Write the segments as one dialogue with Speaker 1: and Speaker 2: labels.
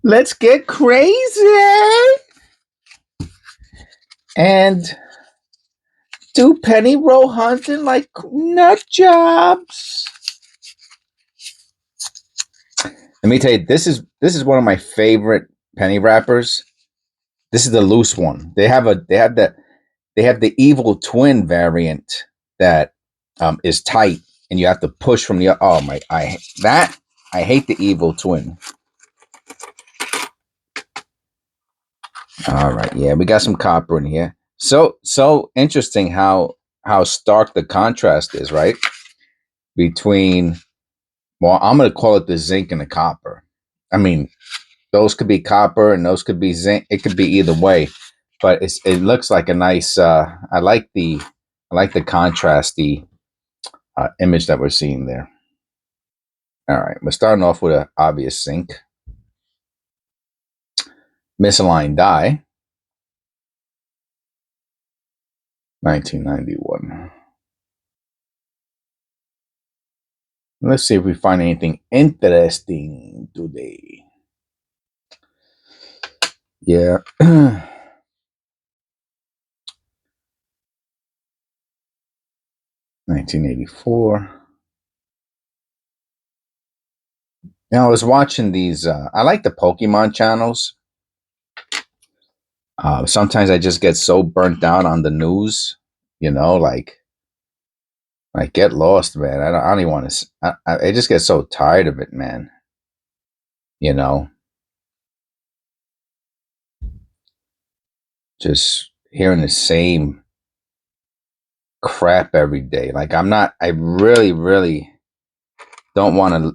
Speaker 1: Let's get crazy and do penny roll hunting like nut jobs. Let me tell you, this is one of my favorite penny wrappers. This is the loose one. They have the evil twin variant that is tight, and you have to push from the. Oh my! I hate the evil twin. All right, yeah, we got some copper in here. So interesting how stark the contrast is, right? Between, well, I'm gonna call it the zinc and the copper. I mean, those could be copper and those could be zinc. It could be either way, but it looks like a nice. I like the contrasty image that we're seeing there. All right, we're starting off with an obvious zinc, misaligned die, 1991. Let's see if we find anything interesting today. Yeah. 1984. Now I was watching these. I like the Pokemon channels. Sometimes I just get so burnt out on the news, like get lost, man. I don't even want to. I just get so tired of it, man. Just hearing the same crap every day. Like I really, really don't want to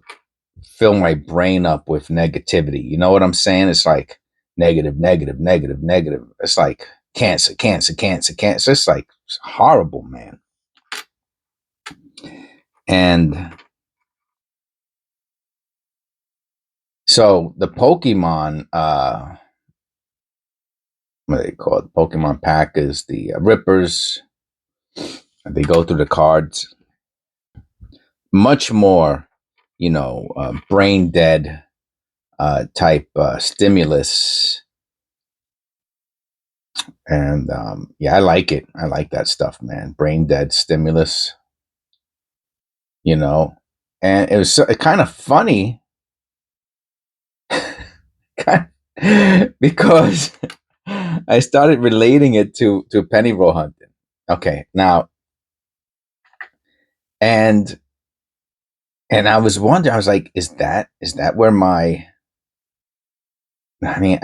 Speaker 1: fill my brain up with negativity. You know what I'm saying? It's like negative, negative, negative, negative. It's like cancer, cancer, cancer, cancer. It's like horrible, man. And so the Pokemon, what do they call it? Pokemon pack is the Rippers. They go through the cards. Much more, brain dead type stimulus. And yeah, I like it. I like that stuff, man. Brain dead stimulus. And it was kind of funny because I started relating it to penny roll hunting. Okay, now, and I was wondering, I was like, is that where my? I mean,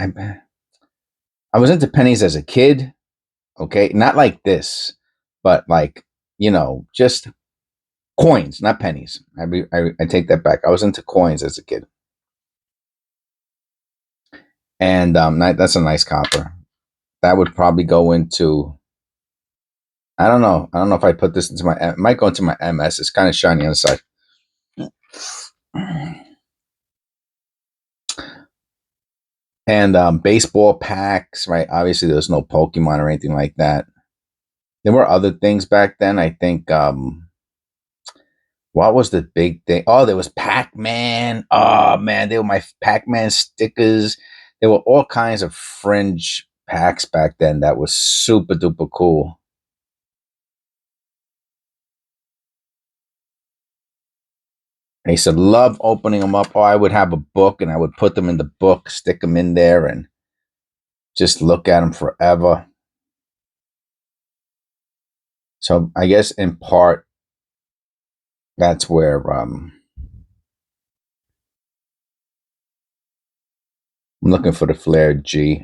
Speaker 1: I was into pennies as a kid. Okay, not like this, but like just coins, not pennies. I take that back. I was into coins as a kid. And that's a nice copper. That would probably go into. I don't know. I don't know if I put this into my. It might go into my MS. It's kind of shiny on the side. And baseball packs, right? Obviously, there's no Pokemon or anything like that. There were other things back then. I think. What was the big thing? Oh, there was Pac-Man. Oh man, they were my Pac-Man stickers. There were all kinds of fringe packs back then that was super duper cool. I used to love opening them up. Oh, I would have a book and I would put them in the book, stick them in there, and just look at them forever. So I guess in part, that's where I'm looking for the flared G.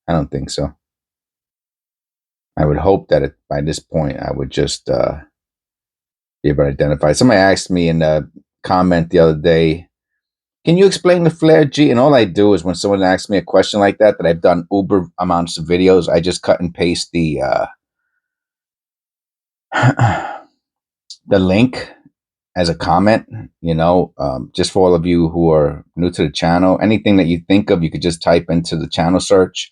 Speaker 1: I don't think so. I would hope that by this point I would just be able to identify. Somebody asked me in a comment the other day, can you explain the flare G? And all I do is when someone asks me a question like that I've done uber amounts of videos, I just cut and paste the the link as a comment, just for all of you who are new to the channel. Anything that you think of, you could just type into the channel search,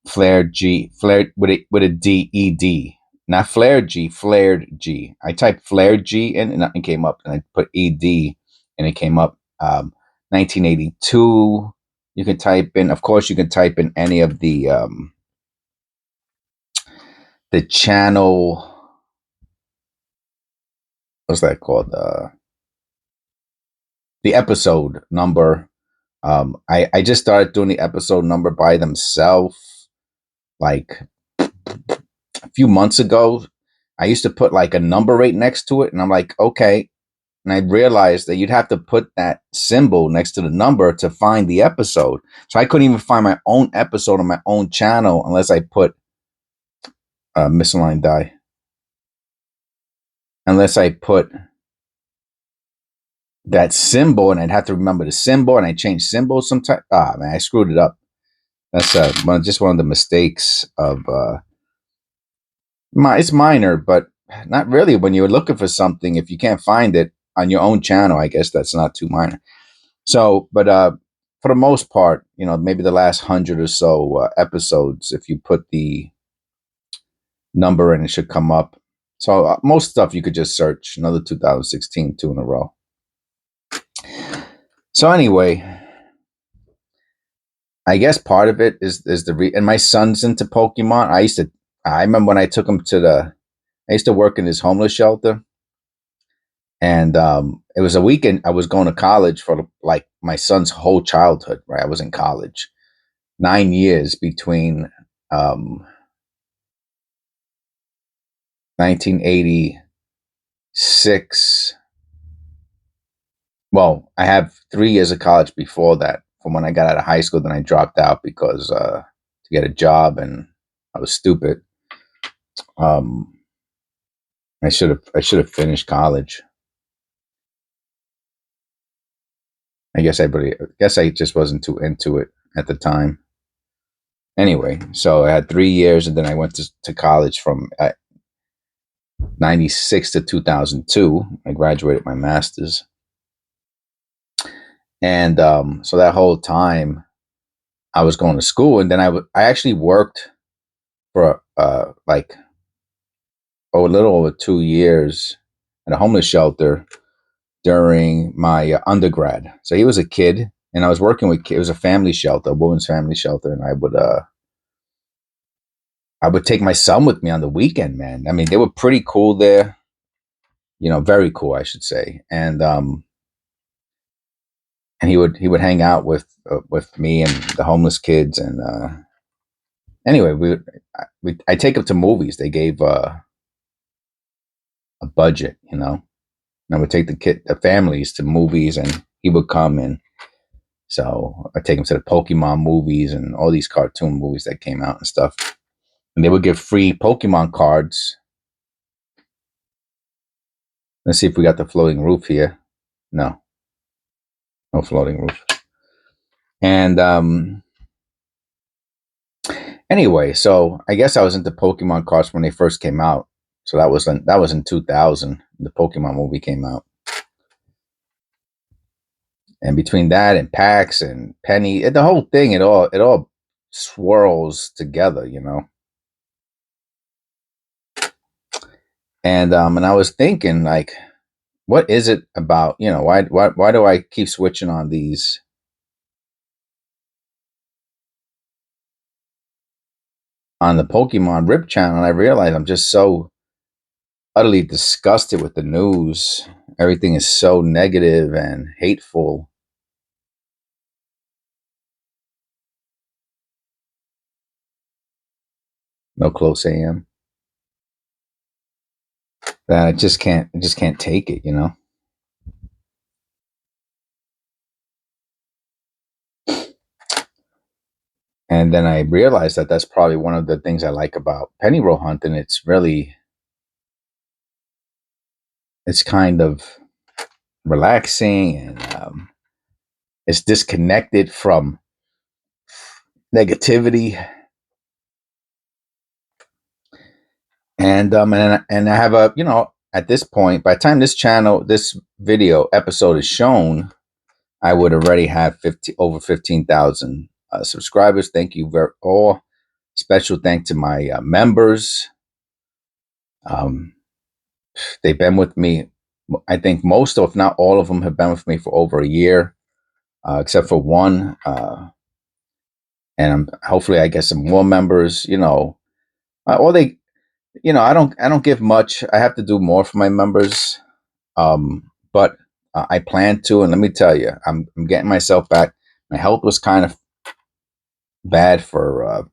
Speaker 1: flared G, flared with a D-E-D. Not flared G, flared G. I typed flared G in and nothing came up. And I put ED and it came up. 1982, You can type in, of course, you can type in any of the channel. What's that called? The episode number. I just started doing the episode number by themselves like a few months ago. I used to put like a number right next to it, and I'm like, okay. And I realized that you'd have to put that symbol next to the number to find the episode. So I couldn't even find my own episode on my own channel unless I put misaligned die. Unless I put that symbol, and I'd have to remember the symbol, and I changed symbols sometimes. Ah, man, I screwed it up. That's just one of the mistakes of it's minor, but not really. When you're looking for something, if you can't find it on your own channel, I guess that's not too minor. So, but for the most part, maybe the last 100 or so episodes, if you put the number in, it should come up. So most stuff you could just search another 2016, 2 in a row. So anyway, I guess part of it is and my son's into Pokemon. I remember when I took him I used to work in this homeless shelter, and it was a weekend. I was going to college for like my son's whole childhood. Right, I was in college, 9 years between 1986. Well, I have 3 years of college before that. From when I got out of high school, then I dropped out because to get a job, and I was stupid. Um, I should have finished college. I guess I just wasn't too into it at the time. Anyway, so I had 3 years, and then I went to college from 96 to 2002. I graduated my master's, and so that whole time I was going to school, and then I actually worked for like a little over 2 years at a homeless shelter during my undergrad. So he was a kid, and I was working with kids. It was a family shelter, a women's family shelter, and I would take my son with me on the weekend, man. I mean, they were pretty cool there, very cool, I should say. And he would hang out with me and the homeless kids. And anyway, I take him to movies. They gave a budget, and I would take the families to movies, and he would come. And so I take him to the Pokemon movies and all these cartoon movies that came out and stuff. And they would give free Pokemon cards. Let's see if we got the floating roof here. No floating roof. And anyway, so I guess I was into Pokemon cards when they first came out. So that was in 2000. The Pokemon movie came out, and between that and PAX and Penny, the whole thing, it all swirls together, And I was thinking, like, what is it about? Why do I keep switching on these? On the Pokemon Rip channel, and I realize I'm just so utterly disgusted with the news. Everything is so negative and hateful. No close AM. That I just can't take it, And then I realized that that's probably one of the things I like about penny roll hunting. It's kind of relaxing, and it's disconnected from negativity. And I have at this point, by the time this video episode is shown, I would already have over 15,000 subscribers. Thank you very all. Special thanks to my members. They've been with me. I think most, if not all of them, have been with me for over a year, except for one. and hopefully I get some more members. Or they, I don't give much. I have to do more for my members, but I plan to. And let me tell you, I'm getting myself back. My health was kind of bad for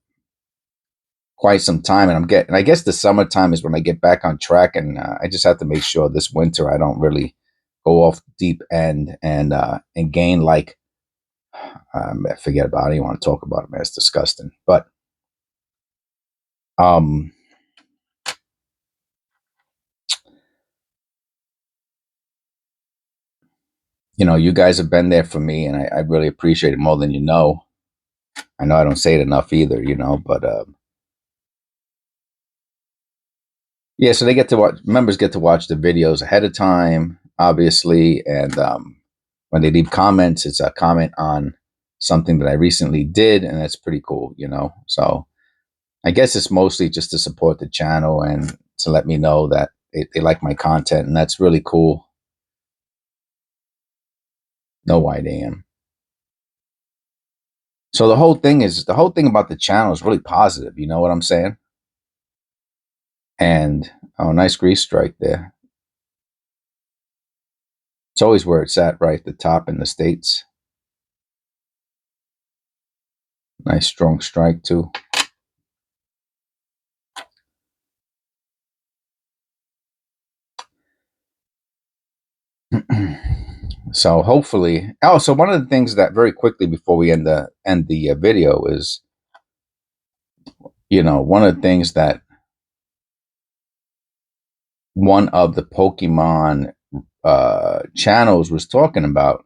Speaker 1: quite some time, and I guess the summertime is when I get back on track, and I just have to make sure this winter I don't really go off deep end and gain like forget about it. I don't even want to talk about it, man. It's disgusting. But um, you guys have been there for me, and I really appreciate it more than you know. I know I don't say it enough either, but yeah. So they get to watch. Members get to watch the videos ahead of time, obviously, and when they leave comments, it's a comment on something that I recently did, and that's pretty cool. So I guess it's mostly just to support the channel and to let me know that they like my content, and that's really cool. No wide AM. So the whole thing about the channel is really positive. You know what I'm saying? And oh, nice grease strike there. It's always where it's at, right at the top in the States. Nice strong strike too. So hopefully, so one of the things that very quickly before we end the video is, one of the things that one of the Pokemon channels was talking about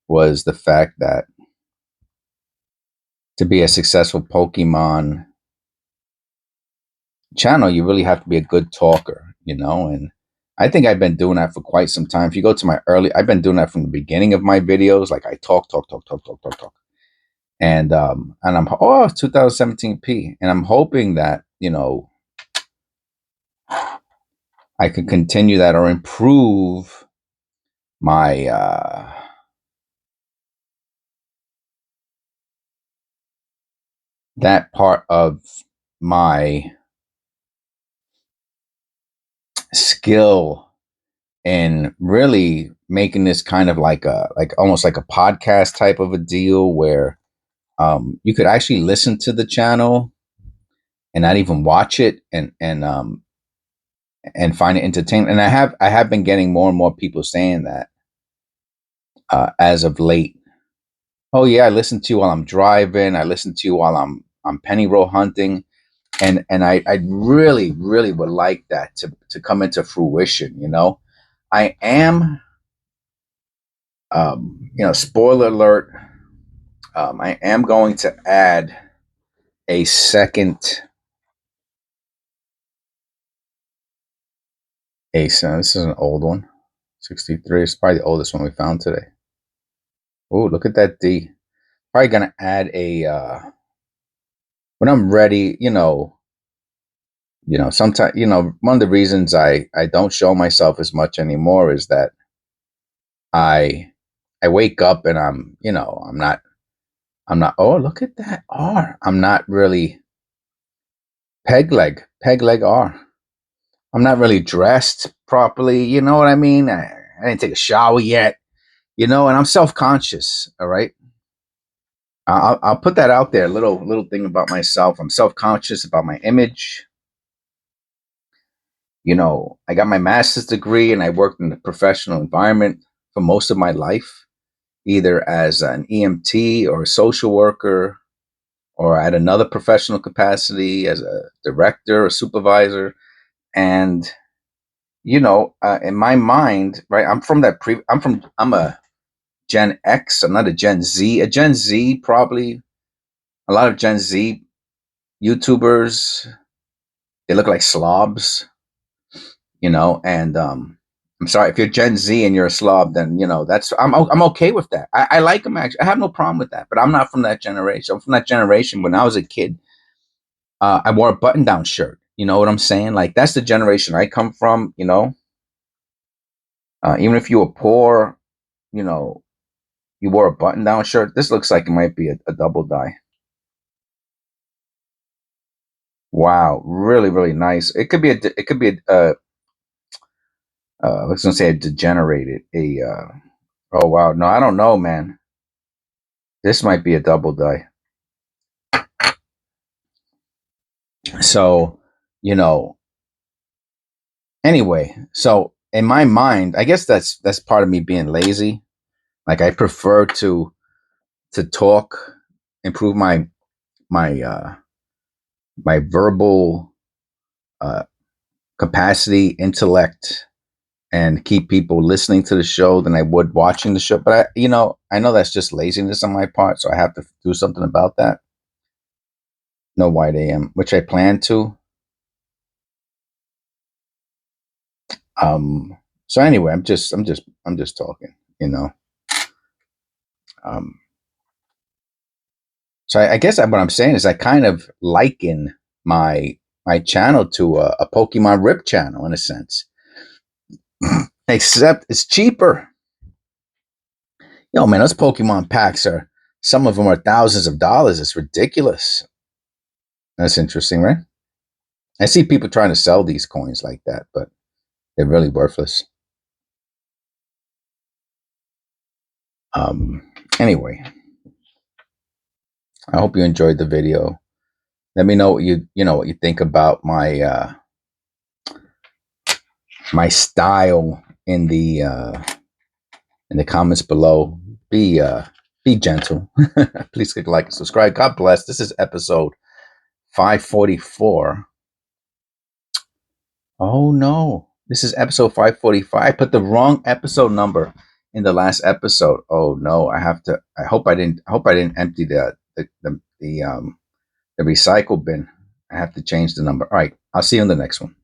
Speaker 1: was the fact that to be a successful Pokemon channel, you really have to be a good talker. And I think I've been doing that for quite some time. If you go to I've been doing that from the beginning of my videos. Like I talk, talk, talk, talk, talk, talk, talk. And I'm 2017p, and I'm hoping that I can continue that or improve my that part of my skill in really making this kind of like almost like a podcast type of a deal where you could actually listen to the channel and not even watch it and find it entertaining. And I have been getting more and more people saying that as of late. Oh yeah, I listen to you while I'm driving. I listen to you while I'm penny roll hunting, and I really really would like that to come into fruition. I am spoiler alert. I am going to add a second ASIN. This is an old one, 63. It's probably the oldest one we found today. Oh, look at that D. Probably gonna add a when I'm ready. Sometimes one of the reasons I don't show myself as much anymore is that I I wake up and I'm not. Oh, look at that R. I'm not really peg leg R. I'm not really dressed properly. You know what I mean? I didn't take a shower yet. And I'm self-conscious. All right. I'll put that out there. Little thing about myself. I'm self-conscious about my image. I got my master's degree and I worked in the professional environment for most of my life, either as an EMT or a social worker or at another professional capacity as a director or supervisor. And, in my mind, right, I'm a Gen X. I'm not a Gen Z. A Gen Z, probably a lot of Gen Z YouTubers, they look like slobs, and I'm sorry if you're Gen Z and you're a slob, then I'm okay with that. I like them actually. I have no problem with that. But I'm not from that generation. I'm from that generation when I was a kid. I wore a button-down shirt. You know what I'm saying? Like that's the generation I come from. Even if you were poor, you know, you wore a button-down shirt. This looks like it might be a double dye. Wow, really, really nice. It could be I was gonna say a degenerated. Oh wow, no, I don't know, man. This might be a double die. So, you know, anyway, so in my mind, I guess that's part of me being lazy. Like I prefer to talk, improve my my verbal uh capacity, intellect, and keep people listening to the show than I would watching the show. But I know that's just laziness on my part, so I have to do something about that. No white AM, which I plan to. Um, so anyway, I'm just talking, you know. Um, so I guess what I'm saying is I kind of liken my channel to a Pokemon Rip channel in a sense, except it's cheaper. Yo, man, those Pokemon packs are some of them are thousands of dollars. It's ridiculous. That's interesting, right? I see people trying to sell these coins like that, but they're really worthless. Um, anyway, I hope you enjoyed the video. Let me know what what you think about my style in the comments below. Be gentle. Please click like and subscribe. God bless. This is episode 544. Oh no. This is episode 545. I put the wrong episode number in the last episode. Oh no. I hope I didn't empty the recycle bin. I have to change the number. All right. I'll see you in the next one.